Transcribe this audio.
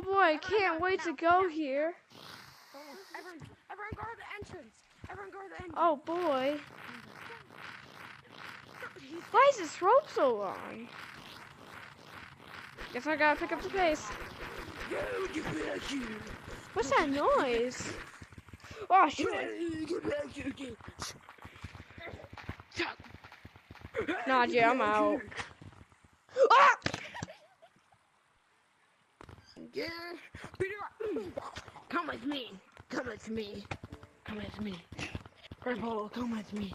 boy, I can't wait to go here. Everyone guard the entrance. Everyone guard the entrance. Oh boy. Why is this rope so long? Guess I gotta pick up the pace. What's that noise? Oh shit. Nah, Jay, I'm out. Ah! Yeah. Come with me. Come with me. Come with me. Purple, come with me.